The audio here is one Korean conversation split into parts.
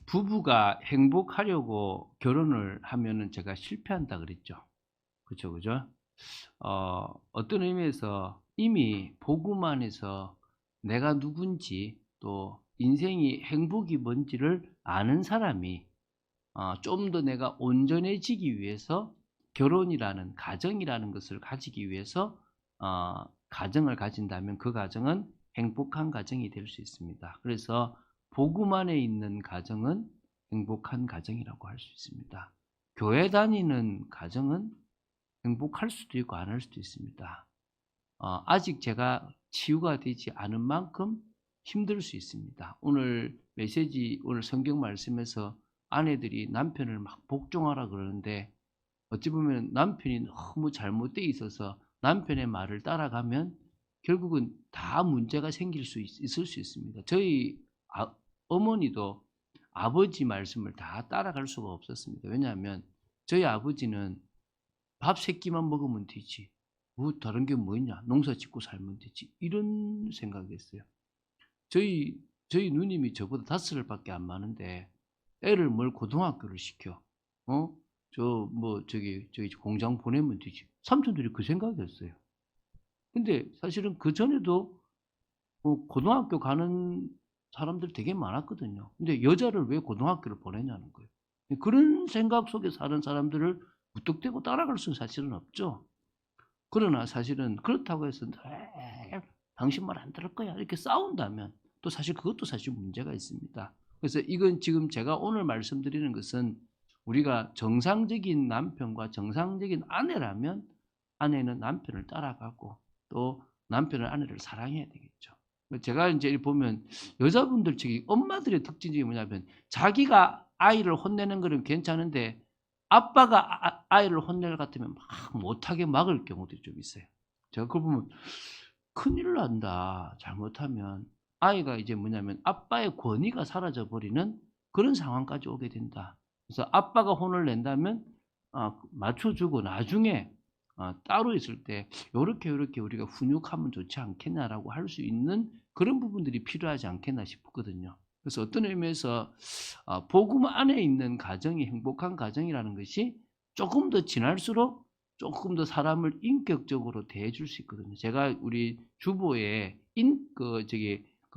부부가 행복하려고 결혼을 하면은 제가 실패한다 그랬죠. 그죠, 그죠? 어떤 의미에서 이미 복음 안에서 내가 누군지 또 인생이 행복이 뭔지를 아는 사람이 좀 더 내가 온전해지기 위해서 결혼이라는 가정이라는 것을 가지기 위해서 가정을 가진다면 그 가정은 행복한 가정이 될 수 있습니다. 그래서 복음 안에 있는 가정은 행복한 가정이라고 할 수 있습니다. 교회 다니는 가정은 행복할 수도 있고 안 할 수도 있습니다. 아직 제가 치유가 되지 않은 만큼 힘들 수 있습니다. 오늘 메시지, 오늘 성경 말씀에서 아내들이 남편을 막 복종하라 그러는데 어찌 보면 남편이 너무 잘못되어 있어서 남편의 말을 따라가면 결국은 다 문제가 생길 수 있을 수 있습니다. 저희 어머니도 아버지 말씀을 다 따라갈 수가 없었습니다. 왜냐하면 저희 아버지는 밥 3끼만 먹으면 되지. 뭐 다른 게 뭐 있냐. 농사 짓고 살면 되지. 이런 생각이었어요. 저희 누님이 저보다 5살밖에 안 많은데 애를 뭘 고등학교를 시켜. 어? 저기 공장 보내면 되지. 삼촌들이 그 생각이었어요. 근데 사실은 그전에도 고등학교 가는 사람들 되게 많았거든요. 근데 여자를 왜 고등학교를 보내냐는 거예요. 그런 생각 속에 사는 사람들을 무턱대고 따라갈 수는 사실은 없죠. 그러나 사실은 그렇다고 해서 당신 말 안 들을 거야 이렇게 싸운다면 또 사실 그것도 사실 문제가 있습니다. 그래서 이건 지금 제가 오늘 말씀드리는 것은 우리가 정상적인 남편과 정상적인 아내라면 아내는 남편을 따라가고 또 남편은 아내를 사랑해야 되겠죠. 제가 이제 보면 여자분들 측이 엄마들의 특징이 뭐냐면 자기가 아이를 혼내는 거는 괜찮은데 아빠가 아이를 혼낼 것 같으면 막 못하게 막을 경우도 좀 있어요. 제가 그걸 보면 큰일 난다. 잘못하면 아이가 이제 뭐냐면 아빠의 권위가 사라져 버리는 그런 상황까지 오게 된다. 그래서 아빠가 혼을 낸다면 맞춰주고 나중에 따로 있을 때 요렇게 우리가 훈육하면 좋지 않겠냐라고 할 수 있는 그런 부분들이 필요하지 않겠나 싶거든요. 그래서 어떤 의미에서 복음 안에 있는 가정이 행복한 가정이라는 것이 조금 더 지날수록 조금 더 사람을 인격적으로 대해줄 수 있거든요. 제가 우리 주보에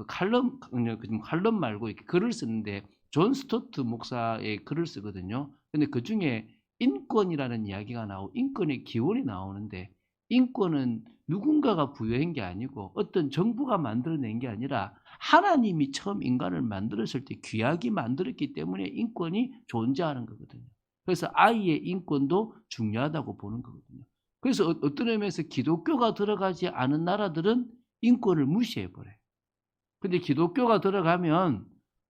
칼럼 말고 이렇게 글을 쓰는데 존 스토트 목사의 글을 쓰거든요. 근데 그 중에 인권이라는 이야기가 나오고 인권의 기원이 나오는데 인권은 누군가가 부여한 게 아니고 어떤 정부가 만들어낸 게 아니라 하나님이 처음 인간을 만들었을 때 귀하게 만들었기 때문에 인권이 존재하는 거거든요. 그래서 아이의 인권도 중요하다고 보는 거거든요. 그래서 어떤 의미에서 기독교가 들어가지 않은 나라들은 인권을 무시해 버려요. 근데 기독교가 들어가면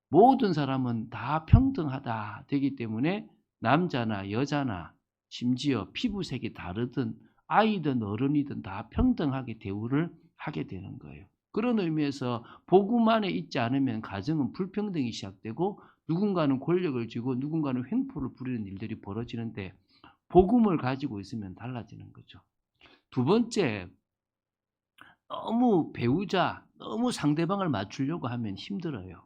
모든 사람은 다 평등하다 되기 때문에 남자나 여자나 심지어 피부색이 다르든 아이든 어른이든 다 평등하게 대우를 하게 되는 거예요. 그런 의미에서 복음 안에 있지 않으면 가정은 불평등이 시작되고 누군가는 권력을 쥐고 누군가는 횡포를 부리는 일들이 벌어지는데 복음을 가지고 있으면 달라지는 거죠. 두 번째, 너무 상대방을 맞추려고 하면 힘들어요.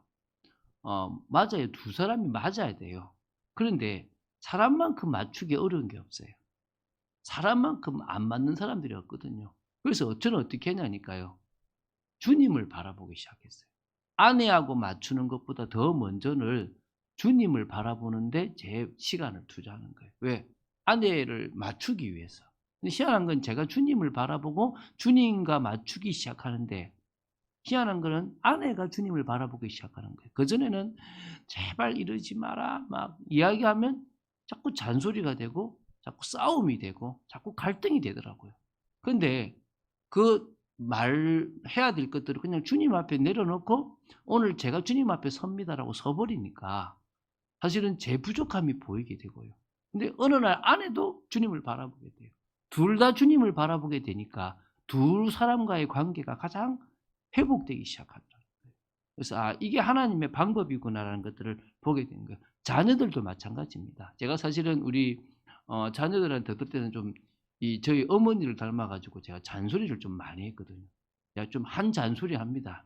맞아요. 두 사람이 맞아야 돼요. 그런데 사람만큼 맞추기 어려운 게 없어요. 사람만큼 안 맞는 사람들이 없거든요. 그래서 저는 어떻게 했냐니까요. 주님을 바라보기 시작했어요. 아내하고 맞추는 것보다 더 먼저는 주님을 바라보는데 제 시간을 투자하는 거예요. 왜? 아내를 맞추기 위해서. 근데 희한한 건 제가 주님을 바라보고 주님과 맞추기 시작하는데 희한한 거는 아내가 주님을 바라보기 시작하는 거예요. 그전에는 제발 이러지 마라 막 이야기하면 자꾸 잔소리가 되고 자꾸 싸움이 되고 자꾸 갈등이 되더라고요. 근데 그 말해야 될 것들을 그냥 주님 앞에 내려놓고 오늘 제가 주님 앞에 섭니다라고 서버리니까 사실은 제 부족함이 보이게 되고요. 근데 어느 날 아내도 주님을 바라보게 돼요. 둘 다 주님을 바라보게 되니까 두 사람과의 관계가 가장 회복되기 시작하더라고요. 그래서 이게 하나님의 방법이구나라는 것들을 보게 된 거예요. 자녀들도 마찬가지입니다. 제가 사실은 우리 자녀들한테 어떨 때는 좀 저희 어머니를 닮아 가지고 제가 잔소리를 좀 많이 했거든요. 제가 좀 한 잔소리 합니다.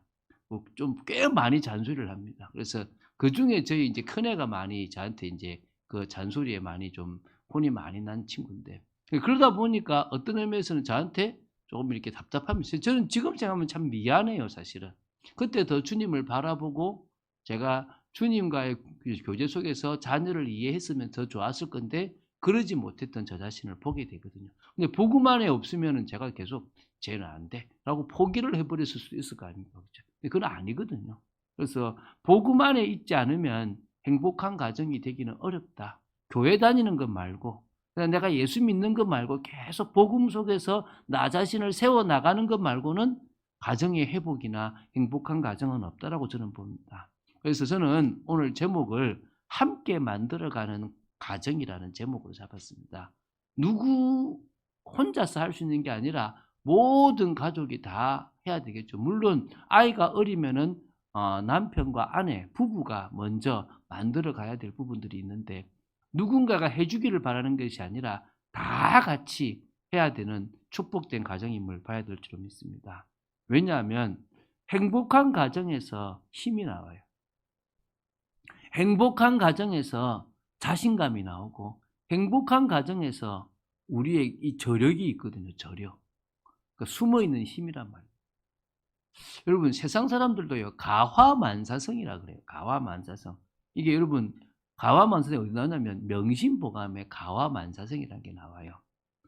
좀 꽤 많이 잔소리를 합니다. 그래서 그중에 저희 이제 큰애가 많이 저한테 인제 그 잔소리에 많이 좀 혼이 많이 난 친구인데, 그러다 보니까 어떤 의미에서는 저한테 조금 이렇게 답답함이 있어요. 저는 지금 생각하면 참 미안해요 사실은. 그때 더 주님을 바라보고 제가 주님과의 그 교제 속에서 자녀를 이해했으면 더 좋았을 건데 그러지 못했던 저 자신을 보게 되거든요. 근데 복음 안에 없으면은 제가 계속 '쟤는 안 돼.'라고 포기를 해 버렸을 수도 있을 거 아닙니까. 그죠? 근데 그건 아니거든요. 그래서 복음 안에 있지 않으면 행복한 가정이 되기는 어렵다. 교회 다니는 것 말고 그냥 내가 예수 믿는 것 말고 계속 복음 속에서 나 자신을 세워 나가는 것 말고는 가정의 회복이나 행복한 가정은 없다라고 저는 봅니다. 그래서 저는 오늘 제목을 함께 만들어가는 가정이라는 제목으로 잡았습니다. 누구 혼자서 할 수 있는 게 아니라 모든 가족이 다 해야 되겠죠. 물론 아이가 어리면은 남편과 아내, 부부가 먼저 만들어 가야 될 부분들이 있는데 누군가가 해 주기를 바라는 것이 아니라 다 같이 해야 되는 축복된 가정임을 봐야 될 줄 믿습니다. 왜냐하면 행복한 가정에서 힘이 나와요. 행복한 가정에서 자신감이 나오고 행복한 가정에서 우리의 이 저력이 있거든요. 저력. 그러니까 숨어있는 힘이란 말이에요. 여러분 세상 사람들도요. 가화만사성이라 그래요. 가화만사성. 이게 여러분 가화만사성이 어디 나오냐면 명심보감에 가화만사성이라는 게 나와요.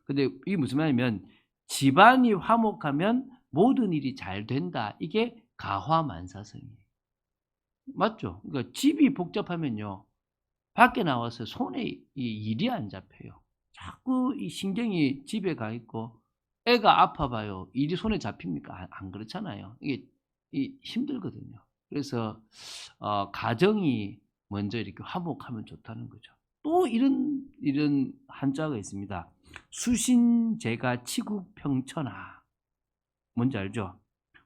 근데 이게 무슨 말이냐면 집안이 화목하면 모든 일이 잘 된다. 이게 가화만사성이에요. 맞죠? 그러니까 집이 복잡하면요. 밖에 나와서 손에 이 일이 안 잡혀요. 자꾸 이 신경이 집에 가 있고 애가 아파 봐요. 일이 손에 잡힙니까? 안 그렇잖아요. 이게 힘들거든요. 그래서 가정이 먼저 이렇게 화목하면 좋다는 거죠. 또 이런 한자가 있습니다. 수신제가 치국평천하. 뭔지 알죠?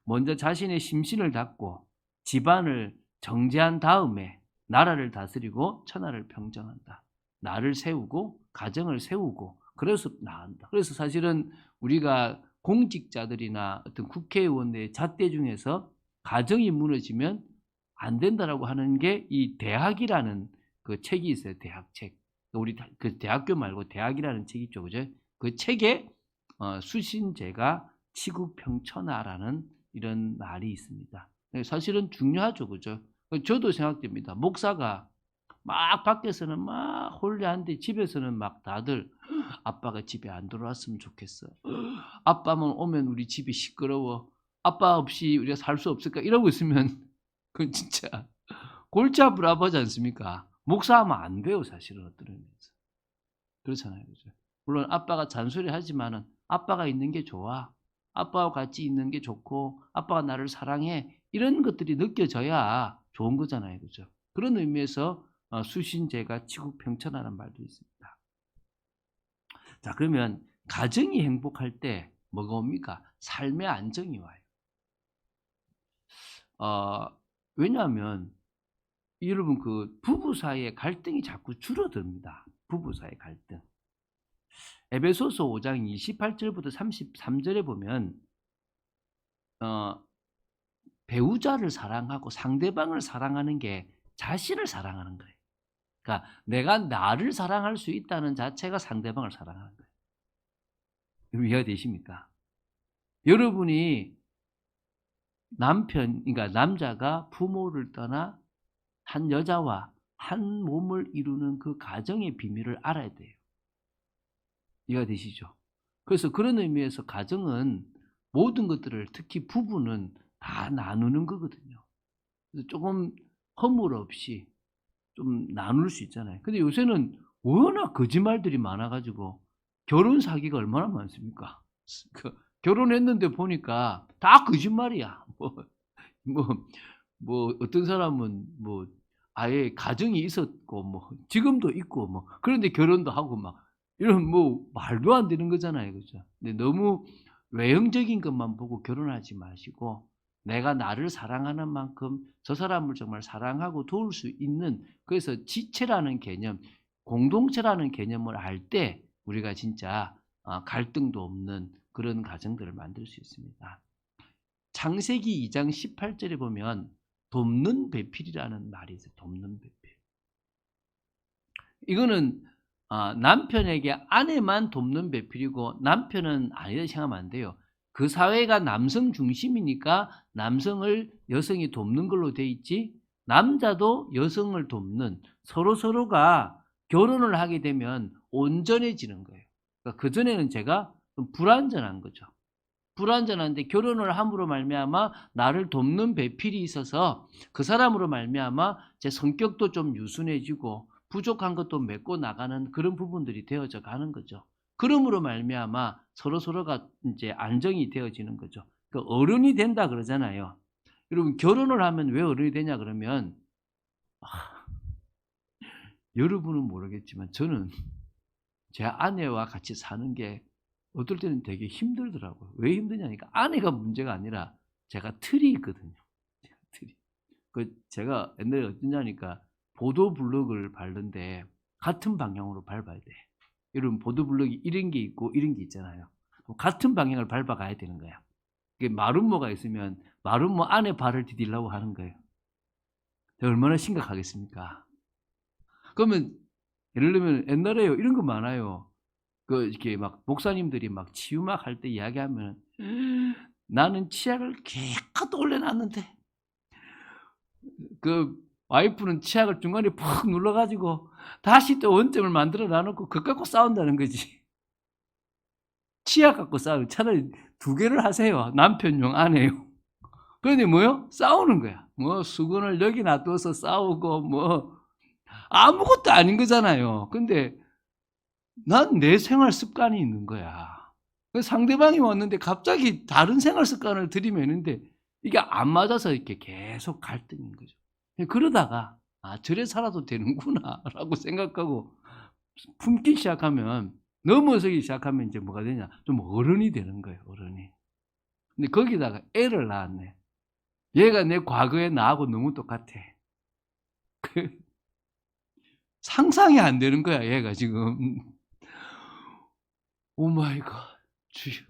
먼저 자신의 심신을 닦고 집안을 정제한 다음에 나라를 다스리고 천하를 평정한다. 나를 세우고 가정을 세우고 그래서 나간다. 그래서 사실은 우리가 공직자들이나 어떤 국회의원의 잣대 중에서 가정이 무너지면 안 된다라고 하는 게 이 대학이라는 그 책이 있어요. 대학책. 우리 그 대학교 말고 대학이라는 책이 있죠. 그죠? 그 책에 수신제가 치국평천하라는 이런 말이 있습니다. 사실은 중요하죠. 그죠? 저도 생각됩니다. 목사가 막 밖에서는 막 홀려한데 집에서는 막 다들 아빠가 집에 안 들어왔으면 좋겠어. 아빠만 오면 우리 집이 시끄러워. 아빠 없이 우리가 살 수 없을까? 이러고 있으면 그건 진짜 골치 아프라하지 않습니까? 목사하면 안 돼요. 사실은 어떤 의미에서. 그렇잖아요. 그죠? 물론 아빠가 잔소리하지만은 아빠가 있는 게 좋아. 아빠와 같이 있는 게 좋고 아빠가 나를 사랑해. 이런 것들이 느껴져야 좋은 거잖아요. 그죠? 그런 의미에서 수신제가 치국평천하는 말도 있습니다. 자, 그러면 가정이 행복할 때 뭐가 옵니까? 삶의 안정이 와요. 어, 왜냐하면 여러분 그 부부 사이의 갈등이 자꾸 줄어듭니다. 부부 사이의 갈등. 에베소서 5장 28절부터 33절에 보면 어 배우자를 사랑하고 상대방을 사랑하는 게 자신을 사랑하는 거예요. 그러니까 내가 나를 사랑할 수 있다는 자체가 상대방을 사랑하는 거예요. 여러분 이해가 되십니까? 여러분이 그러니까 남자가 부모를 떠나 한 여자와 한 몸을 이루는 그 가정의 비밀을 알아야 돼요. 이해가 되시죠? 그래서 그런 의미에서 가정은 모든 것들을 특히 부부는 다 나누는 거거든요. 그래서 조금 허물 없이 좀 나눌 수 있잖아요. 근데 요새는 워낙 거짓말들이 많아 가지고 결혼 사기가 얼마나 많습니까? 그 결혼했는데 보니까 다 거짓말이야. 뭐 어떤 사람은 아예 가정이 있었고 지금도 있고 그런데 결혼도 하고 막 이런 말도 안 되는 거잖아요. 그죠? 근데 너무 외형적인 것만 보고 결혼하지 마시고 내가 나를 사랑하는 만큼 저 사람을 정말 사랑하고 도울 수 있는, 그래서 지체라는 개념, 공동체라는 개념을 알 때 우리가 진짜 갈등도 없는 그런 가정들을 만들 수 있습니다. 창세기 2장 18절에 보면 돕는 배필이라는 말이 있어요. 돕는 배필. 이거는 남편에게 아내만 돕는 배필이고 남편은 아니다 생각하면 안 돼요. 그 사회가 남성 중심이니까 남성을 여성이 돕는 걸로 돼 있지, 남자도 여성을 돕는, 서로가 결혼을 하게 되면 온전해지는 거예요. 그러니까 그전에는 제가 좀 불완전한 거죠. 불완전한데 결혼을 함으로 말미암아 나를 돕는 배필이 있어서 그 사람으로 말미암아 제 성격도 좀 유순해지고 부족한 것도 메꿔 나가는 그런 부분들이 되어져 가는 거죠. 그러므로 말미암아 서로가 이제 안정이 되어지는 거죠. 그 어른이 된다 그러잖아요. 여러분, 결혼을 하면 왜 어른이 되냐 그러면, 여러분은 모르겠지만 저는 제 아내와 같이 사는 게 어떨 때는 되게 힘들더라고요. 왜 힘드냐니까 아내가 문제가 아니라 제가 틀이 있거든요. 틀이. 제가 옛날에 어떠냐니까 보도블록을 밟는데 같은 방향으로 밟아야 돼. 여러분, 보도블록이 이런 게 있고 이런 게 있잖아요. 같은 방향을 밟아 가야 되는 거야. 마름모가 있으면 마름모 안에 발을 디디려고 하는 거예요. 얼마나 심각하겠습니까? 그러면 예를 들면 옛날에요, 이런 거 많아요. 이렇게 막 목사님들이 막 치유막 할 때 이야기하면 나는 치약을 개껏 올려놨는데 그 와이프는 치약을 중간에 푹 눌러가지고 다시 또 원점을 만들어 놔놓고 그거 갖고 싸운다는 거지. 치약 갖고 싸우면 차라리 2개를 하세요. 남편용, 아내용. 그런데 뭐요? 싸우는 거야. 뭐 수건을 여기 놔둬서 싸우고 뭐 아무것도 아닌 거잖아요. 근데 난 내 생활 습관이 있는 거야. 상대방이 왔는데 갑자기 다른 생활 습관을 들이매는데 이게 안 맞아서 이렇게 계속 갈등인 거죠. 그러다가 저래 살아도 되는구나 라고 생각하고 품기 시작하면, 넘어서기 시작하면 이제 뭐가 되냐, 좀 어른이 되는 거예요. 어른이. 근데 거기다가 애를 낳았네. 얘가 내 과거의 나하고 너무 똑같아. 상상이 안 되는 거야, 얘가 지금. 오 마이 갓, 주여.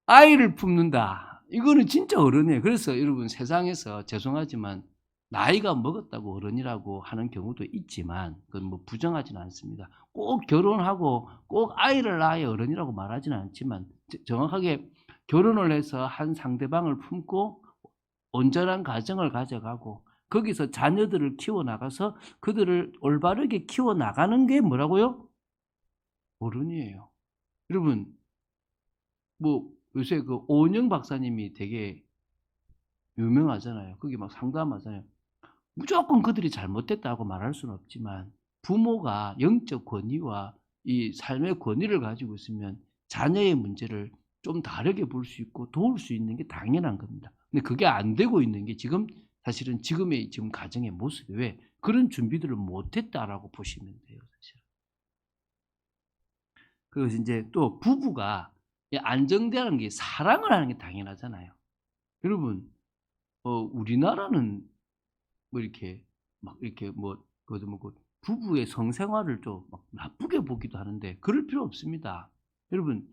아이를 품는다. 이거는 진짜 어른이에요. 그래서 여러분, 세상에서 죄송하지만 나이가 먹었다고 어른이라고 하는 경우도 있지만 그건 뭐 부정하지는 않습니다. 꼭 결혼하고 꼭 아이를 낳아야 어른이라고 말하지는 않지만 정확하게 결혼을 해서 한 상대방을 품고 온전한 가정을 가져가고 거기서 자녀들을 키워나가서 그들을 올바르게 키워나가는 게 뭐라고요? 어른이에요. 여러분, 뭐 요새 오은영 박사님이 되게 유명하잖아요. 거기 막 상담하잖아요. 무조건 그들이 잘못됐다고 말할 수는 없지만 부모가 영적 권위와 이 삶의 권위를 가지고 있으면 자녀의 문제를 좀 다르게 볼 수 있고 도울 수 있는 게 당연한 겁니다. 근데 그게 안 되고 있는 게 지금 사실은 지금의 가정의 모습이, 왜 그런 준비들을 못했다라고 보시면 돼요, 사실. 그래서 이제 또 부부가 안정되는 게 사랑을 하는 게 당연하잖아요. 여러분, 우리나라는 뭐 이렇게 막 이렇게 부부의 성생활을 좀 막 나쁘게 보기도 하는데 그럴 필요 없습니다. 여러분,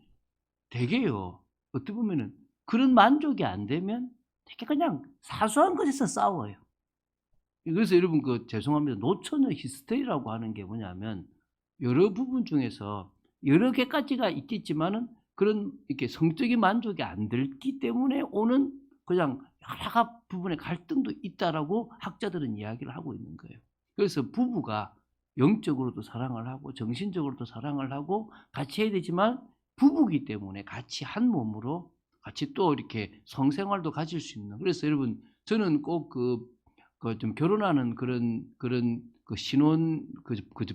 되게요, 어떻게 보면은 그런 만족이 안 되면 되게 그냥 사소한 것에서 싸워요. 그래서 여러분, 죄송합니다. 노처녀 히스테리라고 하는 게 뭐냐면 여러 부분 중에서 여러 개까지가 있겠지만은 그런 이렇게 성적인 만족이 안 들기 때문에 오는 그냥 여러 부분의 갈등도 있다라고 학자들은 이야기를 하고 있는 거예요. 그래서 부부가 영적으로도 사랑을 하고 정신적으로도 사랑을 하고 같이 해야 되지만 부부기 때문에 같이 한 몸으로 같이 또 이렇게 성생활도 가질 수 있는. 그래서 여러분, 저는 꼭 좀 결혼하는 그런 신혼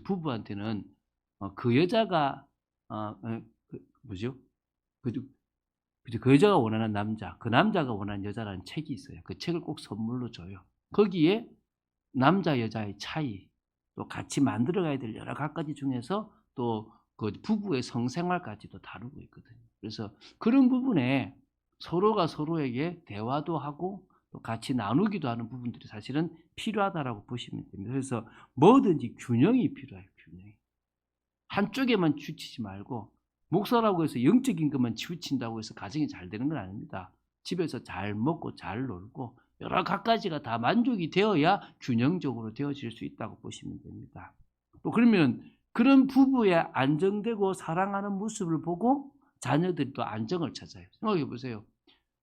부부한테는 그 여자가 뭐죠? 그 여자가 원하는 남자, 그 남자가 원하는 여자라는 책이 있어요. 그 책을 꼭 선물로 줘요. 거기에 남자 여자의 차이, 또 같이 만들어가야 될 여러 가지 중에서 또 그 부부의 성생활까지도 다루고 있거든요. 그래서 그런 부분에 서로가 서로에게 대화도 하고 또 같이 나누기도 하는 부분들이 사실은 필요하다라고 보시면 됩니다. 그래서 뭐든지 균형이 필요해요. 균형이. 한쪽에만 치우치지 말고 목사라고 해서 영적인 것만 치우친다고 해서 가정이 잘 되는 건 아닙니다. 집에서 잘 먹고 잘 놀고 여러 갖가지가 다 만족이 되어야 균형적으로 되어질 수 있다고 보시면 됩니다. 또 그러면 그런 부부의 안정되고 사랑하는 모습을 보고 자녀들이 또 안정을 찾아요. 생각해 보세요.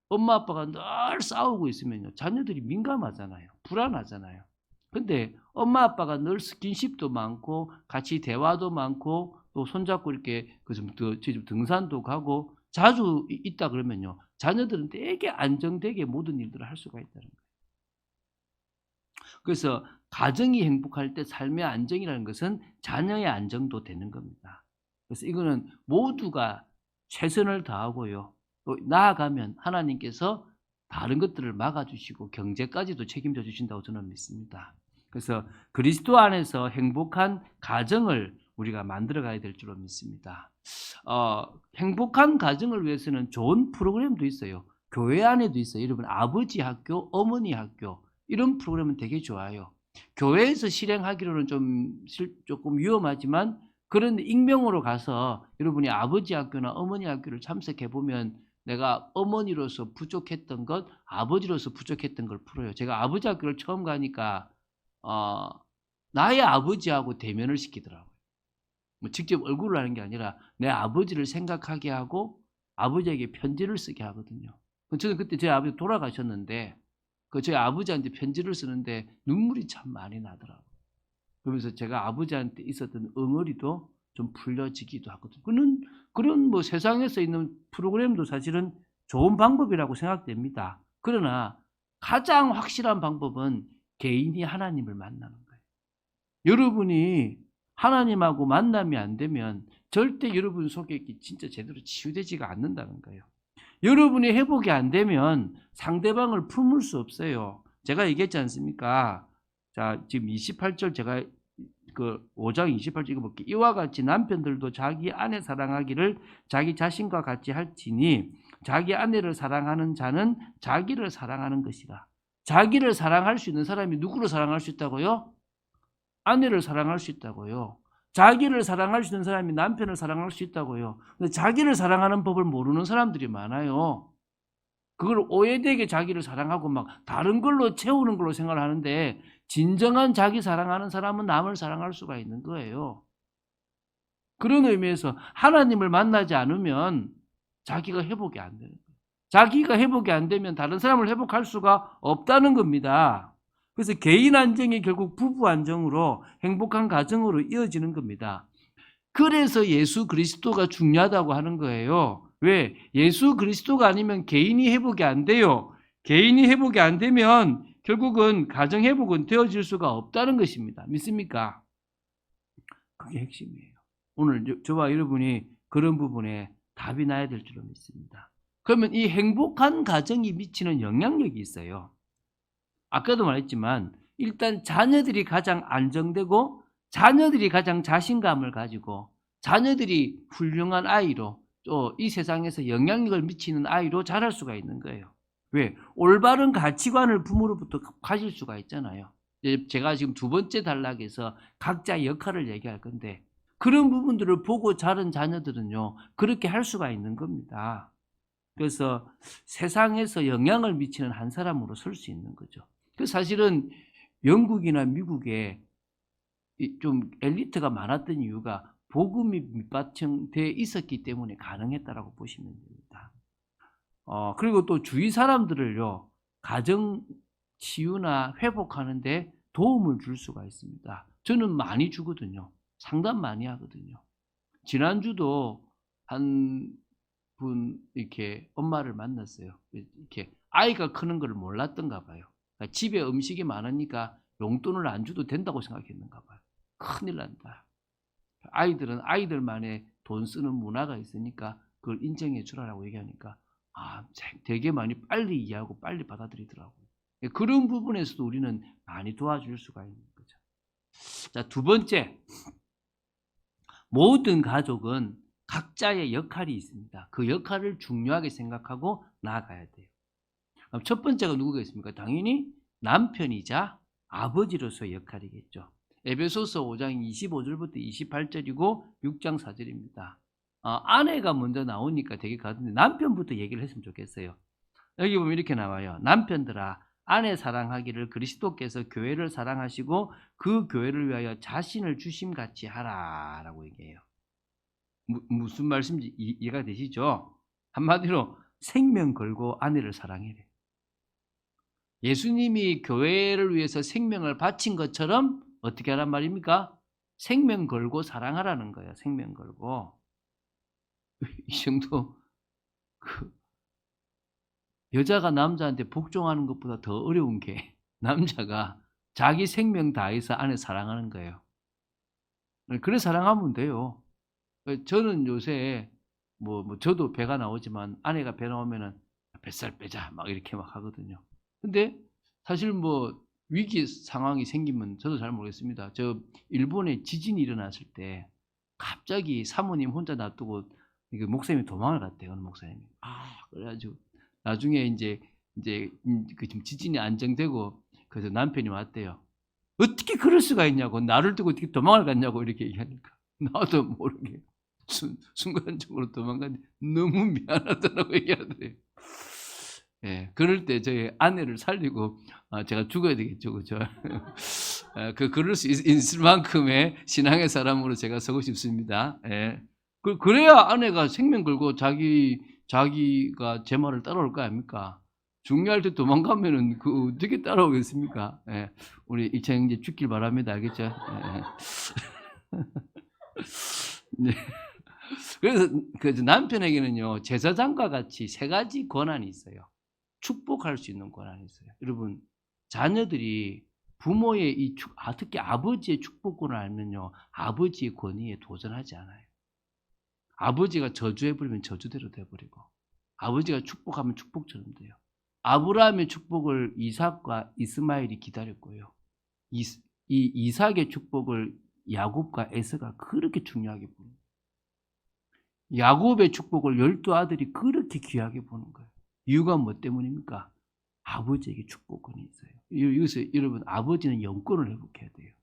엄마 아빠가 늘 싸우고 있으면요, 자녀들이 민감하잖아요. 불안하잖아요. 근데 엄마 아빠가 늘 스킨십도 많고 같이 대화도 많고 또 손잡고 이렇게 등산도 가고 자주 있다 그러면요, 자녀들은 되게 안정되게 모든 일들을 할 수가 있다는 거예요. 그래서 가정이 행복할 때 삶의 안정이라는 것은 자녀의 안정도 되는 겁니다. 그래서 이거는 모두가 최선을 다하고요, 또 나아가면 하나님께서 다른 것들을 막아주시고 경제까지도 책임져 주신다고 저는 믿습니다. 그래서 그리스도 안에서 행복한 가정을 우리가 만들어 가야 될 줄로 믿습니다. 행복한 가정을 위해서는 좋은 프로그램도 있어요. 교회 안에도 있어요. 여러분, 아버지 학교, 어머니 학교, 이런 프로그램은 되게 좋아요. 교회에서 실행하기로는 조금 위험하지만, 그런데 익명으로 가서 여러분이 아버지 학교나 어머니 학교를 참석해 보면 내가 어머니로서 부족했던 것, 아버지로서 부족했던 걸 풀어요. 제가 아버지 학교를 처음 가니까 나의 아버지하고 대면을 시키더라고요. 뭐 직접 얼굴을 하는 게 아니라 내 아버지를 생각하게 하고 아버지에게 편지를 쓰게 하거든요. 저는 그때 제 아버지 돌아가셨는데 저희 아버지한테 편지를 쓰는데 눈물이 참 많이 나더라고요. 그러면서 제가 아버지한테 있었던 응어리도 좀 풀려지기도 하거든요. 그런 뭐 세상에서 있는 프로그램도 사실은 좋은 방법이라고 생각됩니다. 그러나 가장 확실한 방법은 개인이 하나님을 만나는 거예요. 여러분이 하나님하고 만남이 안 되면 절대 여러분 속에 진짜 제대로 치유되지가 않는다는 거예요. 여러분이 회복이 안 되면 상대방을 품을 수 없어요. 제가 얘기했지 않습니까? 자, 지금 28절 제가 5장 28절 읽어볼게요. 이와 같이 남편들도 자기 아내 사랑하기를 자기 자신과 같이 할지니 자기 아내를 사랑하는 자는 자기를 사랑하는 것이라. 자기를 사랑할 수 있는 사람이 누구를 사랑할 수 있다고요? 아내를 사랑할 수 있다고요. 자기를 사랑할 수 있는 사람이 남편을 사랑할 수 있다고요. 근데 자기를 사랑하는 법을 모르는 사람들이 많아요. 그걸 오해되게 자기를 사랑하고 막 다른 걸로 채우는 걸로 생각을 하는데, 진정한 자기 사랑하는 사람은 남을 사랑할 수가 있는 거예요. 그런 의미에서 하나님을 만나지 않으면 자기가 회복이 안 되는 거예요. 자기가 회복이 안 되면 다른 사람을 회복할 수가 없다는 겁니다. 그래서 개인 안정이 결국 부부 안정으로 행복한 가정으로 이어지는 겁니다. 그래서 예수 그리스도가 중요하다고 하는 거예요. 왜? 예수 그리스도가 아니면 개인이 회복이 안 돼요. 개인이 회복이 안 되면 결국은 가정 회복은 되어질 수가 없다는 것입니다. 믿습니까? 그게 핵심이에요. 오늘 저와 여러분이 그런 부분에 답이 나야 될 줄로 믿습니다. 그러면 이 행복한 가정이 미치는 영향력이 있어요. 아까도 말했지만 일단 자녀들이 가장 안정되고 자녀들이 가장 자신감을 가지고 자녀들이 훌륭한 아이로 또 이 세상에서 영향력을 미치는 아이로 자랄 수가 있는 거예요. 왜? 올바른 가치관을 부모로부터 가질 수가 있잖아요. 제가 지금 두 번째 단락에서 각자의 역할을 얘기할 건데, 그런 부분들을 보고 자란 자녀들은요, 그렇게 할 수가 있는 겁니다. 그래서 세상에서 영향을 미치는 한 사람으로 설 수 있는 거죠. 그 사실은 영국이나 미국에 좀 엘리트가 많았던 이유가 복음이 밑받침되어 있었기 때문에 가능했다라고 보시면 됩니다. 그리고 또 주위 사람들을요, 가정 치유나 회복하는데 도움을 줄 수가 있습니다. 저는 많이 주거든요. 상담 많이 하거든요. 지난주도 한 분 이렇게 엄마를 만났어요. 이렇게 아이가 크는 걸 몰랐던가 봐요. 그러니까 집에 음식이 많으니까 용돈을 안 줘도 된다고 생각했는가 봐요. 큰일 난다. 아이들은 아이들만의 돈 쓰는 문화가 있으니까 그걸 인정해 주라고 얘기하니까 되게 많이 빨리 이해하고 빨리 받아들이더라고요. 그런 부분에서도 우리는 많이 도와줄 수가 있는 거죠. 자, 두 번째, 모든 가족은 각자의 역할이 있습니다. 그 역할을 중요하게 생각하고 나아가야 돼요. 그럼 첫 번째가 누구겠습니까? 당연히 남편이자 아버지로서의 역할이겠죠. 에베소서 5장 25절부터 28절이고 6장 4절입니다. 아내가 먼저 나오니까 되게 가던데 남편부터 얘기를 했으면 좋겠어요. 여기 보면 이렇게 나와요. 남편들아 아내 사랑하기를 그리스도께서 교회를 사랑하시고 그 교회를 위하여 자신을 주심같이 하라라고 얘기해요. 무슨 말씀인지 이해가 되시죠? 한마디로 생명 걸고 아내를 사랑해래. 예수님이 교회를 위해서 생명을 바친 것처럼 어떻게 하란 말입니까? 생명 걸고 사랑하라는 거예요. 생명 걸고. 이 정도 그 여자가 남자한테 복종하는 것보다 더 어려운 게 남자가 자기 생명 다해서 아내 사랑하는 거예요. 그래 사랑하면 돼요. 저는 요새 저도 배가 나오지만 아내가 배 나오면은 뱃살 빼자 막 이렇게 막 하거든요. 근데 사실 위기 상황이 생기면 저도 잘 모르겠습니다. 저 일본에 지진이 일어났을 때 갑자기 사모님 혼자 놔두고 목사님이 도망을 갔대요. 어느 목사님이. 그래가지고 나중에 이제 그 지금 지진이 안정되고 그래서 남편이 왔대요. 어떻게 그럴 수가 있냐고 나를 두고 어떻게 도망을 갔냐고 이렇게 얘기하니까 나도 모르게 순간적으로 도망갔는데 너무 미안하다고 얘기하더래요. 예, 그럴 때 저희 아내를 살리고 제가 죽어야 되겠죠, 그죠? 그럴 수 있을 만큼의 신앙의 사람으로 제가 서고 싶습니다. 예. 그래야 아내가 생명 걸고 자기가 제 말을 따라올 거 아닙니까? 중요할 때 도망가면은 어떻게 따라오겠습니까? 예. 우리 이창 이제 죽길 바랍니다. 알겠죠? 예. 네. 그래서 남편에게는요 제사장과 같이 세 가지 권한이 있어요. 축복할 수 있는 권한이 있어요. 여러분 자녀들이 부모의 특히 아버지의 축복권을 알면요 아버지의 권위에 도전하지 않아요. 아버지가 저주해버리면 저주대로 돼버리고 아버지가 축복하면 축복처럼 돼요. 아브라함의 축복을 이삭과 이스마엘이 기다렸고요. 이삭의 축복을 야곱과 에서가 그렇게 중요하게 보는 거예요. 야곱의 축복을 12아들이 그렇게 귀하게 보는 거예요. 이유가 뭐 때문입니까? 아버지에게 축복권이 있어요. 여기서 여러분 아버지는 영권을 회복해야 돼요.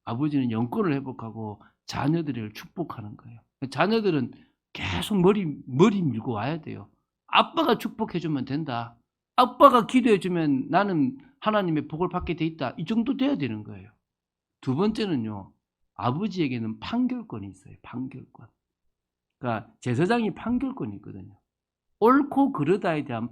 아버지는 영권을 회복하고 자녀들을 축복하는 거예요. 자녀들은 계속 머리 밀고 와야 돼요. 아빠가 축복해주면 된다. 아빠가 기도해주면 나는 하나님의 복을 받게 돼 있다. 이 정도 돼야 되는 거예요. 두 번째는요. 아버지에게는 판결권이 있어요. 판결권. 그러니까 제사장이 판결권이 있거든요. 옳고 그르다에 대한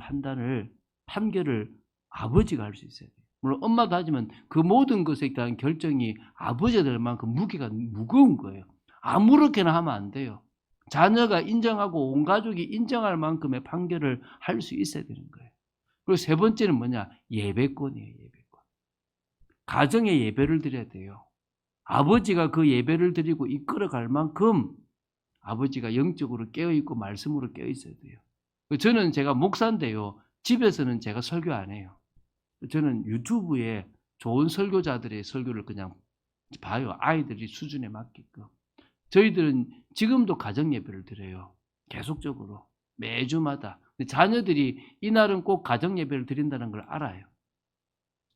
판결을 아버지가 할 수 있어야 돼요. 물론 엄마도 하지만 그 모든 것에 대한 결정이 아버지가 될 만큼 무게가 무거운 거예요. 아무렇게나 하면 안 돼요. 자녀가 인정하고 온 가족이 인정할 만큼의 판결을 할 수 있어야 되는 거예요. 그리고 세 번째는 뭐냐? 예배권이에요. 예배권. 가정에 예배를 드려야 돼요. 아버지가 그 예배를 드리고 이끌어갈 만큼 아버지가 영적으로 깨어있고 말씀으로 깨어있어야 돼요. 저는 제가 목사인데요. 집에서는 제가 설교 안 해요. 저는 유튜브에 좋은 설교자들의 설교를 그냥 봐요. 아이들이 수준에 맞게끔. 저희들은 지금도 가정 예배를 드려요. 계속적으로. 매주마다. 근데 자녀들이 이날은 꼭 가정 예배를 드린다는 걸 알아요.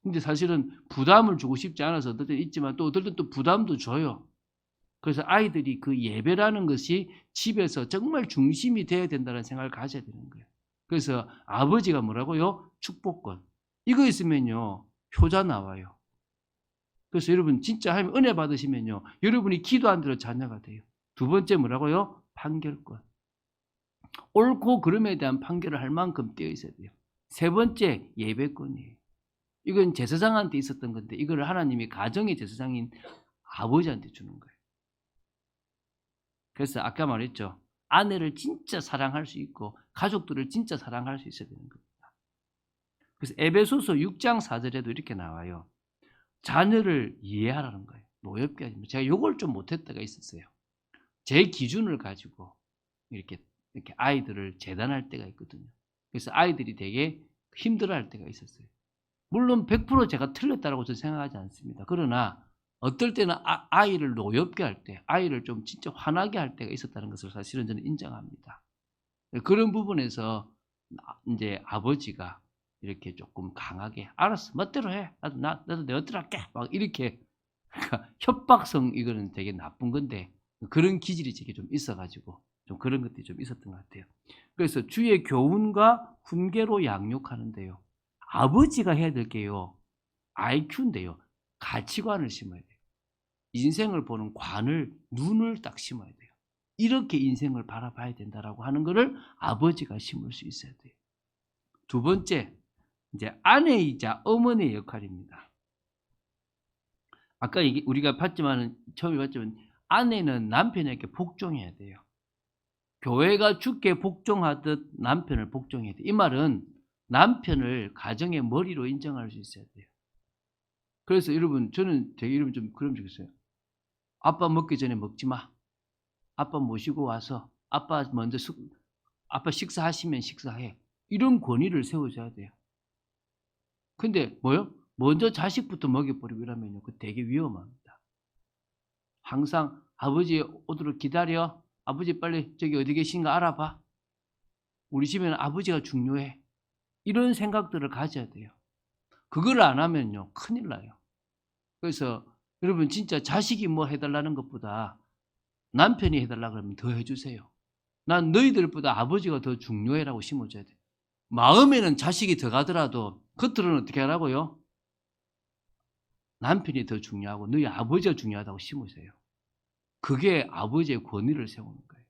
근데 사실은 부담을 주고 싶지 않아서 어떨 때 있지만 또 어떨 때 또 부담도 줘요. 그래서 아이들이 그 예배라는 것이 집에서 정말 중심이 되어야 된다는 생각을 가져야 되는 거예요. 그래서 아버지가 뭐라고요? 축복권. 이거 있으면요. 효자 나와요. 그래서 여러분 진짜 하나님 은혜 받으시면요. 여러분이 기도한 대로 자녀가 돼요. 두 번째 뭐라고요? 판결권. 옳고 그름에 대한 판결을 할 만큼 뛰어 있어야 돼요. 세 번째 예배권이에요. 이건 제사장한테 있었던 건데 이걸 하나님이 가정의 제사장인 아버지한테 주는 거예요. 그래서 아까 말했죠. 아내를 진짜 사랑할 수 있고 가족들을 진짜 사랑할 수 있어야 되는 겁니다. 그래서 에베소서 6장 4절에도 이렇게 나와요. 자녀를 이해하라는 거예요. 노엽게 하지 마. 제가 요걸 좀 못했다가 있었어요. 제 기준을 가지고 이렇게 아이들을 재단할 때가 있거든요. 그래서 아이들이 되게 힘들어할 때가 있었어요. 물론 100% 제가 틀렸다고 저는 생각하지 않습니다. 그러나 어떨 때는 아이를 노엽게 할 때, 아이를 좀 진짜 화나게 할 때가 있었다는 것을 사실은 저는 인정합니다. 그런 부분에서 이제 아버지가 이렇게 조금 강하게 알았어, 멋대로 해. 나도 내 멋대로 할게. 막 이렇게 그러니까 협박성 이거는 되게 나쁜 건데 그런 기질이 제게 좀 있어가지고 좀 그런 것들이 좀 있었던 것 같아요. 그래서 주의 교훈과 훈계로 양육하는데요. 아버지가 해야 될 게요. IQ인데요. 가치관을 심어야 돼요. 인생을 보는 관을, 눈을 딱 심어야 돼요. 이렇게 인생을 바라봐야 된다라고 하는 것을 아버지가 심을 수 있어야 돼요. 두 번째, 이제 아내이자 어머니의 역할입니다. 아까 우리가 처음에 봤지만 아내는 남편에게 복종해야 돼요. 교회가 주께 복종하듯 남편을 복종해야 돼요. 이 말은 남편을 가정의 머리로 인정할 수 있어야 돼요. 그래서 여러분, 저는 되게 이러면 좀 그런 적 있어요. 아빠 먹기 전에 먹지 마. 아빠 모시고 와서 아빠 식사하시면 식사해. 이런 권위를 세워줘야 돼요. 근데 뭐요? 먼저 자식부터 먹여버리고 이러면요, 그 되게 위험합니다. 항상 아버지 오도록 기다려. 아버지 빨리 저기 어디 계신가 알아봐. 우리 집에는 아버지가 중요해. 이런 생각들을 가져야 돼요. 그걸 안 하면요, 큰일 나요. 그래서 여러분, 진짜 자식이 뭐 해달라는 것보다 남편이 해달라 그러면 더 해주세요. 난 너희들보다 아버지가 더 중요해라고 심어줘야 돼. 마음에는 자식이 더 가더라도 겉으로는 어떻게 하라고요? 남편이 더 중요하고 너희 아버지가 중요하다고 심으세요. 그게 아버지의 권위를 세우는 거예요.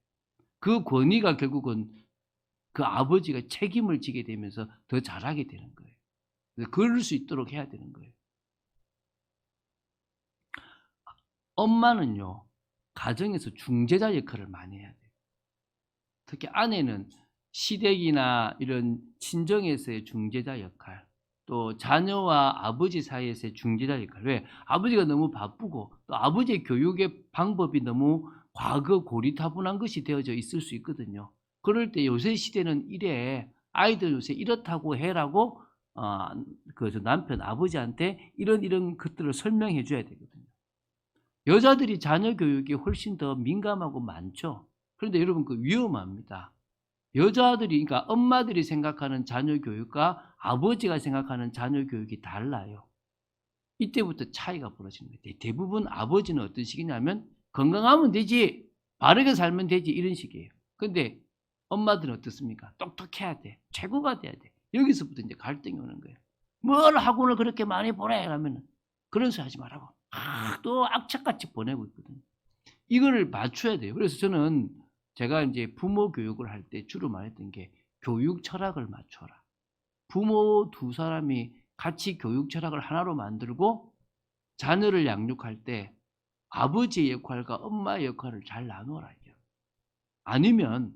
그 권위가 결국은 그 아버지가 책임을 지게 되면서 더 잘하게 되는 거예요. 그럴 수 있도록 해야 되는 거예요. 엄마는요, 가정에서 중재자 역할을 많이 해야 돼요. 특히 아내는 시댁이나 이런 친정에서의 중재자 역할, 또 자녀와 아버지 사이에서의 중재자 역할. 왜? 아버지가 너무 바쁘고 또 아버지의 교육의 방법이 너무 과거 고리타분한 것이 되어져 있을 수 있거든요. 그럴 때 요새 시대는 이래, 아이들 요새 이렇다고 해라고 그 남편 아버지한테 이런 것들을 설명해 줘야 되거든요. 여자들이 자녀 교육이 훨씬 더 민감하고 많죠. 그런데 여러분, 그 위험합니다. 여자들이, 그러니까 엄마들이 생각하는 자녀 교육과 아버지가 생각하는 자녀 교육이 달라요. 이때부터 차이가 벌어지는 거예요. 대부분 아버지는 어떤 식이냐면 건강하면 되지, 바르게 살면 되지, 이런 식이에요. 근데 엄마들은 어떻습니까? 똑똑해야 돼, 최고가 돼야 돼. 여기서부터 이제 갈등이 오는 거예요. 뭘 학원을 그렇게 많이 보내? 라면 그런 소리 하지 말라고 또 악착같이 보내고 있거든요. 이거를 맞춰야 돼요. 그래서 저는 제가 이제 부모 교육을 할 때 주로 말했던 게 교육 철학을 맞춰라. 부모 두 사람이 같이 교육 철학을 하나로 만들고 자녀를 양육할 때 아버지의 역할과 엄마의 역할을 잘 나누어라. 아니면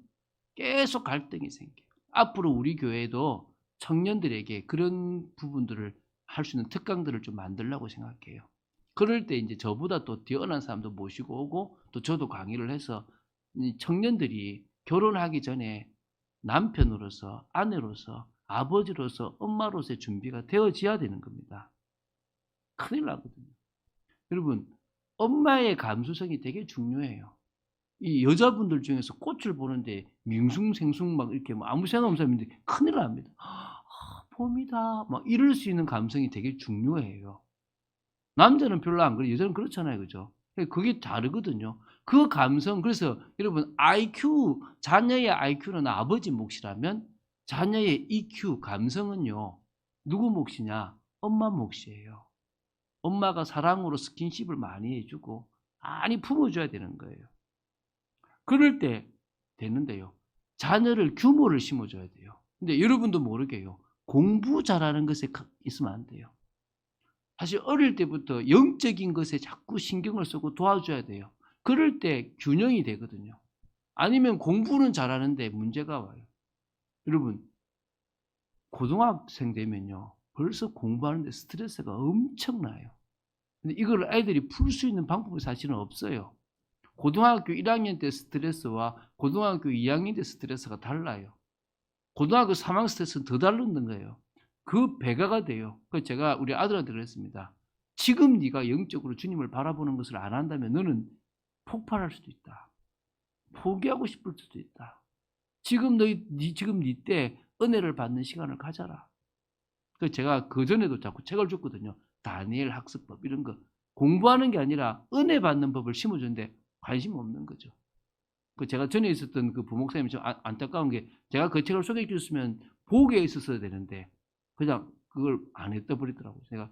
계속 갈등이 생겨요. 앞으로 우리 교회도 청년들에게 그런 부분들을 할 수 있는 특강들을 좀 만들려고 생각해요. 그럴 때 이제 저보다 또 뛰어난 사람도 모시고 오고 또 저도 강의를 해서 청년들이 결혼하기 전에 남편으로서, 아내로서, 아버지로서, 엄마로서의 준비가 되어져야 되는 겁니다. 큰일 나거든요. 여러분, 엄마의 감수성이 되게 중요해요. 이 여자분들 중에서 꽃을 보는데 밍숭생숭 막 이렇게 뭐 아무 생각 없는 사람인데 큰일 납니다. 봄이다 막 이럴 수 있는 감성이 되게 중요해요. 남자는 별로 안 그래요. 여자는 그렇잖아요, 그죠? 그게 다르거든요. 그 감성, 그래서 여러분 자녀의 IQ는 아버지 몫이라면 자녀의 EQ, 감성은요, 누구 몫이냐? 엄마 몫이에요. 엄마가 사랑으로 스킨십을 많이 해주고 많이 품어줘야 되는 거예요. 그럴 때 되는데요, 자녀를 규모를 심어줘야 돼요. 근데 여러분도 모르게요, 공부 잘하는 것에 있으면 안 돼요. 사실 어릴 때부터 영적인 것에 자꾸 신경을 쓰고 도와줘야 돼요. 그럴 때 균형이 되거든요. 아니면 공부는 잘하는데 문제가 와요. 여러분, 고등학생 되면요, 벌써 공부하는데 스트레스가 엄청나요. 근데 이걸 아이들이 풀 수 있는 방법이 사실은 없어요. 고등학교 1학년 때 스트레스와 고등학교 2학년 때 스트레스가 달라요. 고등학교 3학년 스트레스는 더 다른 거예요. 그 배가가 돼요. 그래서 제가 우리 아들한테 그랬습니다. 지금 네가 영적으로 주님을 바라보는 것을 안 한다면 너는 폭발할 수도 있다. 포기하고 싶을 수도 있다. 지금 지금 네 때 은혜를 받는 시간을 가져라. 그래서 제가 그전에도 자꾸 책을 줬거든요. 다니엘 학습법 이런 거. 공부하는 게 아니라 은혜 받는 법을 심어줬는데 관심 없는 거죠. 그 제가 전에 있었던 그 부목사님이 좀 안타까운 게 제가 그 책을 소개해 줬으면 보게 있었어야 되는데 그냥 그걸 안 했다 버리더라고요. 제가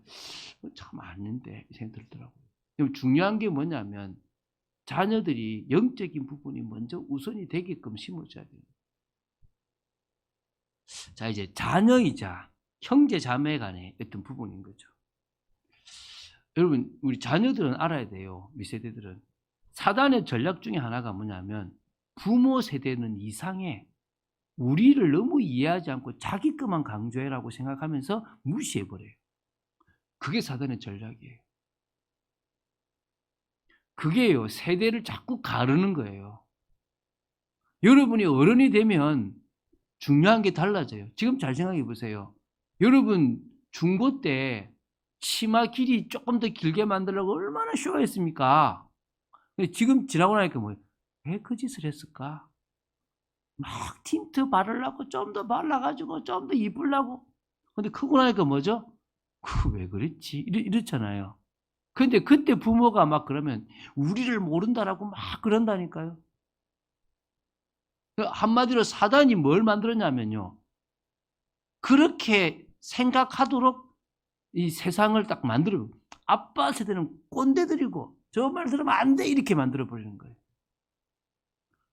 참 아닌데 이 생각이 들더라고요. 그럼 중요한 게 뭐냐면 자녀들이 영적인 부분이 먼저 우선이 되게끔 심어줘야 돼요. 자, 이제 자녀이자 형제 자매 간의 어떤 부분인 거죠. 여러분, 우리 자녀들은 알아야 돼요. 윗세대들은. 사단의 전략 중에 하나가 뭐냐면 부모 세대는 이상해. 우리를 너무 이해하지 않고 자기 것만 강조해라고 생각하면서 무시해버려요. 그게 사단의 전략이에요. 그게요, 세대를 자꾸 가르는 거예요. 여러분이 어른이 되면 중요한 게 달라져요. 지금 잘 생각해 보세요. 여러분 중고 때 치마 길이 조금 더 길게 만들려고 얼마나 쇼했습니까? 근데 지금 지나고 나니까 뭐예요? 왜 그 짓을 했을까? 막 틴트 바르려고 좀 더 발라가지고 좀 더 이쁘려고. 근데 크고 나니까 뭐죠? 왜 그랬지? 이렇잖아요. 근데 그때 부모가 막 그러면 우리를 모른다라고 막 그런다니까요. 한마디로 사단이 뭘 만들었냐면요. 그렇게 생각하도록 이 세상을 딱 만들어. 아빠 세대는 꼰대들이고 저 말 들으면 안 돼 이렇게 만들어 버리는 거예요.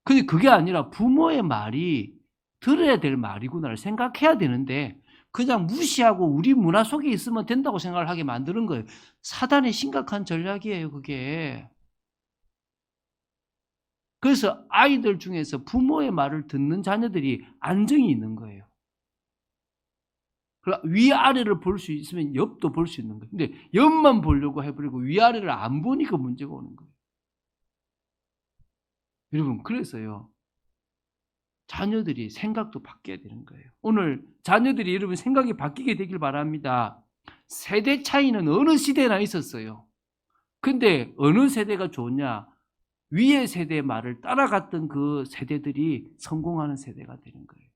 근데 그게 아니라 부모의 말이 들어야 될 말이구나를 생각해야 되는데 그냥 무시하고 우리 문화 속에 있으면 된다고 생각을 하게 만드는 거예요. 사단의 심각한 전략이에요, 그게. 그래서 아이들 중에서 부모의 말을 듣는 자녀들이 안정이 있는 거예요. 위아래를 볼 수 있으면 옆도 볼 수 있는 거예요. 근데 옆만 보려고 해버리고 위아래를 안 보니까 문제가 오는 거예요. 여러분, 그래서요. 자녀들이 생각도 바뀌어야 되는 거예요. 오늘 자녀들이 여러분 생각이 바뀌게 되길 바랍니다. 세대 차이는 어느 시대나 있었어요. 근데 어느 세대가 좋냐? 위의 세대의 말을 따라갔던 그 세대들이 성공하는 세대가 되는 거예요.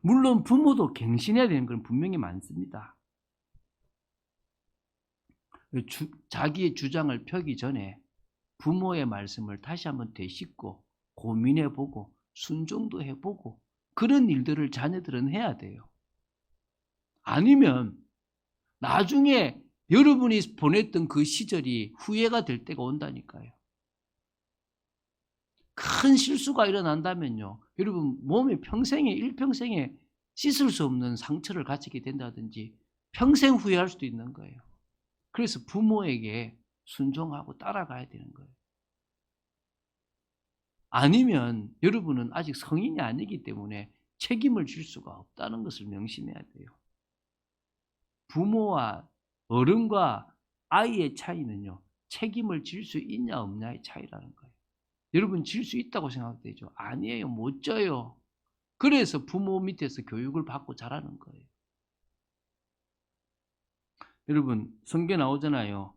물론 부모도 갱신해야 되는 건 분명히 많습니다. 자기의 주장을 펴기 전에 부모의 말씀을 다시 한번 되짚고 고민해보고 순종도 해보고 그런 일들을 자녀들은 해야 돼요. 아니면 나중에 여러분이 보냈던 그 시절이 후회가 될 때가 온다니까요. 큰 실수가 일어난다면요. 여러분 몸에 일평생에 씻을 수 없는 상처를 가지게 된다든지 평생 후회할 수도 있는 거예요. 그래서 부모에게 순종하고 따라가야 되는 거예요. 아니면 여러분은 아직 성인이 아니기 때문에 책임을 질 수가 없다는 것을 명심해야 돼요. 부모와 어른과 아이의 차이는요. 책임을 질 수 있냐 없냐의 차이라는 거예요. 여러분 질 수 있다고 생각되죠? 아니에요. 못 져요. 그래서 부모 밑에서 교육을 받고 자라는 거예요. 여러분 성경에 나오잖아요.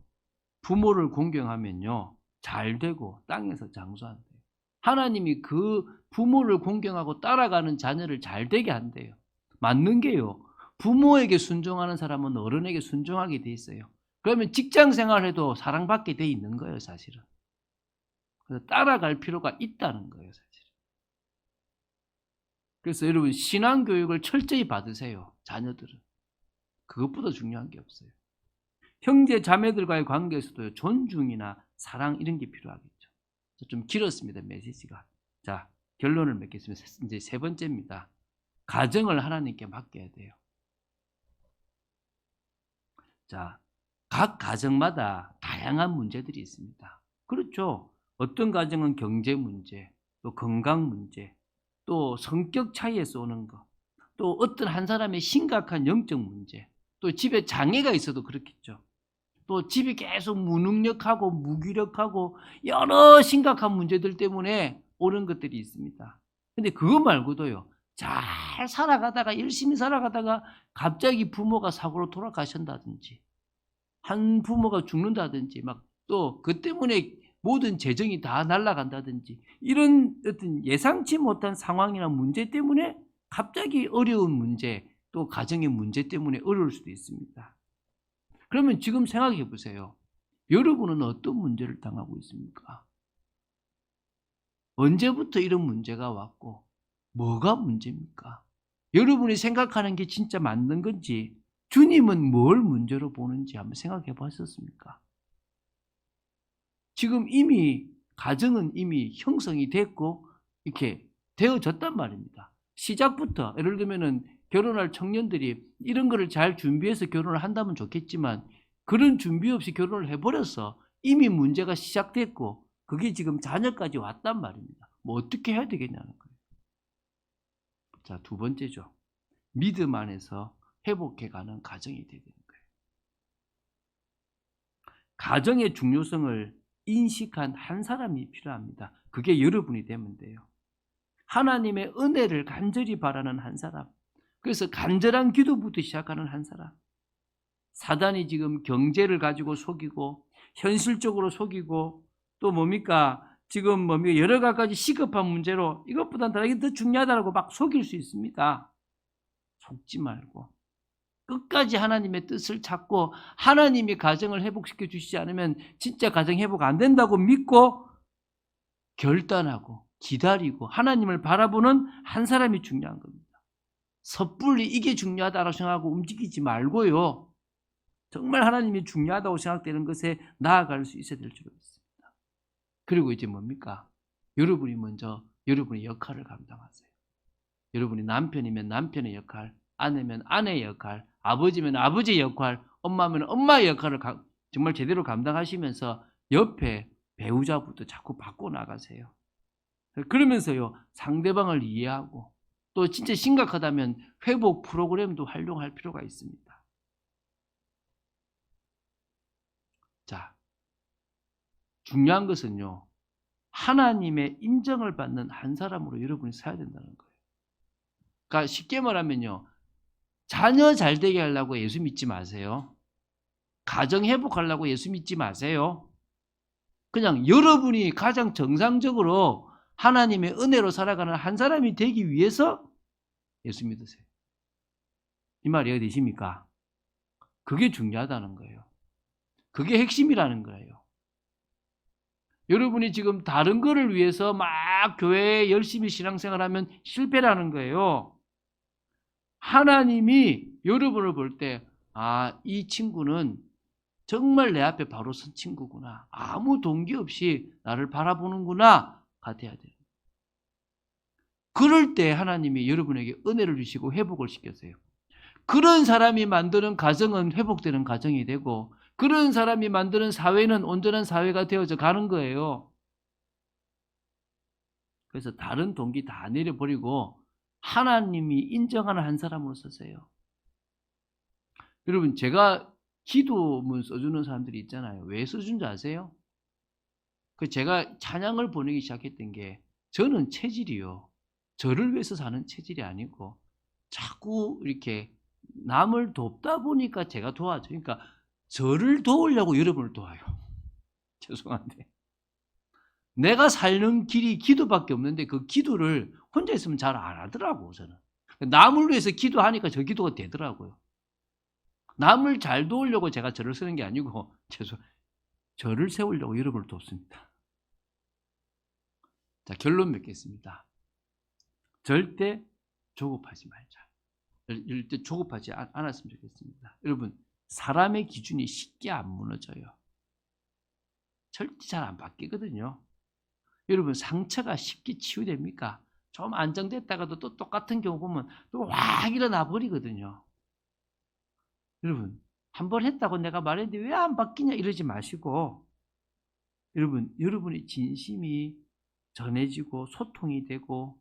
부모를 공경하면요. 잘 되고 땅에서 장수한대요. 하나님이 그 부모를 공경하고 따라가는 자녀를 잘 되게 한대요. 맞는 게요. 부모에게 순종하는 사람은 어른에게 순종하게 돼 있어요. 그러면 직장 생활해도 사랑받게 돼 있는 거예요, 사실은. 그래서 따라갈 필요가 있다는 거예요, 사실은. 그래서 여러분 신앙 교육을 철저히 받으세요, 자녀들은. 그것보다 중요한 게 없어요. 형제 자매들과의 관계에서도 존중이나 사랑 이런 게 필요하겠죠. 좀 길었습니다, 메시지가. 자, 결론을 맺겠습니다. 이제 세 번째입니다. 가정을 하나님께 맡겨야 돼요. 자, 각 가정마다 다양한 문제들이 있습니다. 그렇죠. 어떤 가정은 경제 문제, 또 건강 문제, 또 성격 차이에서 오는 거, 또 어떤 한 사람의 심각한 영적 문제, 또 집에 장애가 있어도 그렇겠죠. 또 집이 계속 무능력하고 무기력하고 여러 심각한 문제들 때문에 오는 것들이 있습니다. 근데 그거 말고도요. 잘 살아가다가 열심히 살아가다가 갑자기 부모가 사고로 돌아가신다든지 한 부모가 죽는다든지 막 또 그 때문에 모든 재정이 다 날아간다든지 이런 어떤 예상치 못한 상황이나 문제 때문에 갑자기 어려운 문제 또 가정의 문제 때문에 어려울 수도 있습니다. 그러면 지금 생각해 보세요. 여러분은 어떤 문제를 당하고 있습니까? 언제부터 이런 문제가 왔고 뭐가 문제입니까? 여러분이 생각하는 게 진짜 맞는 건지 주님은 뭘 문제로 보는지 한번 생각해 보셨습니까? 지금 이미 가정은 이미 형성이 됐고 이렇게 되어졌단 말입니다. 시작부터 예를 들면은 결혼할 청년들이 이런 거를 잘 준비해서 결혼을 한다면 좋겠지만 그런 준비 없이 결혼을 해버려서 이미 문제가 시작됐고 그게 지금 자녀까지 왔단 말입니다. 뭐 어떻게 해야 되겠냐는 거예요. 자, 두 번째죠. 믿음 안에서 회복해가는 가정이 되는 거예요. 가정의 중요성을 인식한 한 사람이 필요합니다. 그게 여러분이 되면 돼요. 하나님의 은혜를 간절히 바라는 한 사람. 그래서 간절한 기도부터 시작하는 한 사람. 사단이 지금 경제를 가지고 속이고 현실적으로 속이고 또 뭡니까? 지금 뭡니까? 여러 가지 시급한 문제로 이것보다 더 중요하다고 막 속일 수 있습니다. 속지 말고 끝까지 하나님의 뜻을 찾고 하나님이 가정을 회복시켜 주시지 않으면 진짜 가정 회복 안 된다고 믿고 결단하고 기다리고 하나님을 바라보는 한 사람이 중요한 겁니다. 섣불리 이게 중요하다고 생각하고 움직이지 말고요. 정말 하나님이 중요하다고 생각되는 것에 나아갈 수 있어야 될 줄 믿습니다. 그리고 이제 뭡니까? 여러분이 먼저 여러분의 역할을 감당하세요. 여러분이 남편이면 남편의 역할, 아내면 아내의 역할, 아버지면 아버지의 역할, 엄마면 엄마의 역할을 정말 제대로 감당하시면서 옆에 배우자부터 자꾸 바꿔 나가세요. 그러면서요, 상대방을 이해하고 또 진짜 심각하다면 회복 프로그램도 활용할 필요가 있습니다. 자, 중요한 것은요, 하나님의 인정을 받는 한 사람으로 여러분이 서야 된다는 거예요. 그러니까 쉽게 말하면요, 자녀 잘 되게 하려고 예수 믿지 마세요. 가정 회복하려고 예수 믿지 마세요. 그냥 여러분이 가장 정상적으로 하나님의 은혜로 살아가는 한 사람이 되기 위해서 예수 믿으세요. 이 말이 어디십니까? 그게 중요하다는 거예요. 그게 핵심이라는 거예요. 여러분이 지금 다른 거를 위해서 막 교회에 열심히 신앙생활하면 실패라는 거예요. 하나님이 여러분을 볼 때, 아, 이 친구는 정말 내 앞에 바로 선 친구구나. 아무 동기 없이 나를 바라보는구나. 같아야 돼요. 그럴 때 하나님이 여러분에게 은혜를 주시고 회복을 시켰어요. 그런 사람이 만드는 가정은 회복되는 가정이 되고 그런 사람이 만드는 사회는 온전한 사회가 되어져 가는 거예요. 그래서 다른 동기 다 내려버리고 하나님이 인정하는 한 사람으로 서세요. 여러분, 제가 기도문 써주는 사람들이 있잖아요. 왜 써준 줄 아세요? 제가 찬양을 보내기 시작했던 게 저는 체질이요. 저를 위해서 사는 체질이 아니고 자꾸 이렇게 남을 돕다 보니까 제가 도와줘요. 그러니까 저를 도우려고 여러분을 도와요. 죄송한데. 내가 사는 길이 기도밖에 없는데 그 기도를 혼자 있으면 잘 안 하더라고, 저는. 남을 위해서 기도하니까 저 기도가 되더라고요. 남을 잘 도우려고 제가 저를 쓰는 게 아니고 저를 세우려고 여러분을 돕습니다. 자, 결론 맺겠습니다. 절대 조급하지 말자. 절대 조급하지 않았으면 좋겠습니다. 여러분, 사람의 기준이 쉽게 안 무너져요. 절대 잘 안 바뀌거든요. 여러분, 상처가 쉽게 치유됩니까? 좀 안정됐다가도 또 똑같은 경우 보면 또 확 일어나 버리거든요. 여러분, 한 번 했다고 내가 말했는데 왜 안 바뀌냐 이러지 마시고 여러분, 여러분의 진심이 전해지고 소통이 되고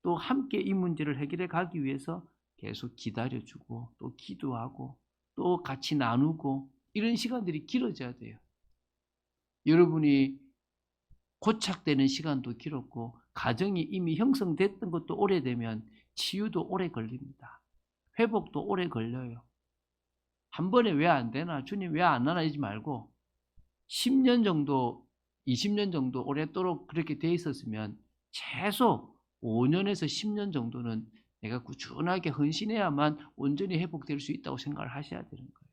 또 함께 이 문제를 해결해 가기 위해서 계속 기다려주고 또 기도하고 또 같이 나누고 이런 시간들이 길어져야 돼요. 여러분이 고착되는 시간도 길었고 가정이 이미 형성됐던 것도 오래되면 치유도 오래 걸립니다. 회복도 오래 걸려요. 한 번에 왜 안 되나? 주님 왜 안 하나? 이러지 말고 10년 정도, 20년 정도 오랫도록 그렇게 돼 있었으면 최소 5년에서 10년 정도는 내가 꾸준하게 헌신해야만 온전히 회복될 수 있다고 생각을 하셔야 되는 거예요.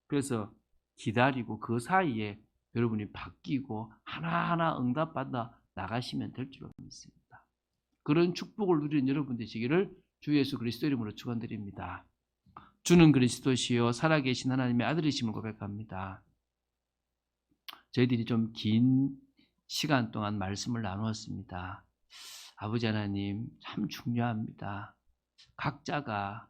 그래서 기다리고 그 사이에 여러분이 바뀌고 하나하나 응답받아 나가시면 될 줄 믿습니다. 그런 축복을 누리는 여러분 되시기를 주 예수 그리스도 이름으로 축원드립니다. 주는 그리스도시요 살아계신 하나님의 아들이심을 고백합니다. 저희들이 좀 긴 시간 동안 말씀을 나누었습니다. 아버지 하나님 참 중요합니다. 각자가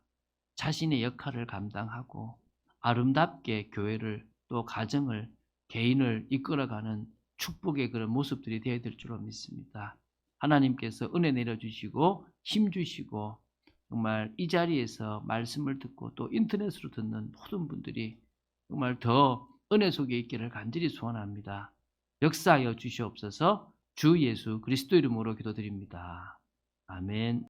자신의 역할을 감당하고 아름답게 교회를 또 가정을 개인을 이끌어가는 축복의 그런 모습들이 되어야 될 줄로 믿습니다. 하나님께서 은혜 내려주시고 힘 주시고 정말 이 자리에서 말씀을 듣고 또 인터넷으로 듣는 모든 분들이 정말 더 은혜 속에 있기를 간절히 소원합니다. 역사하여 주시옵소서. 주 예수 그리스도 이름으로 기도드립니다. 아멘.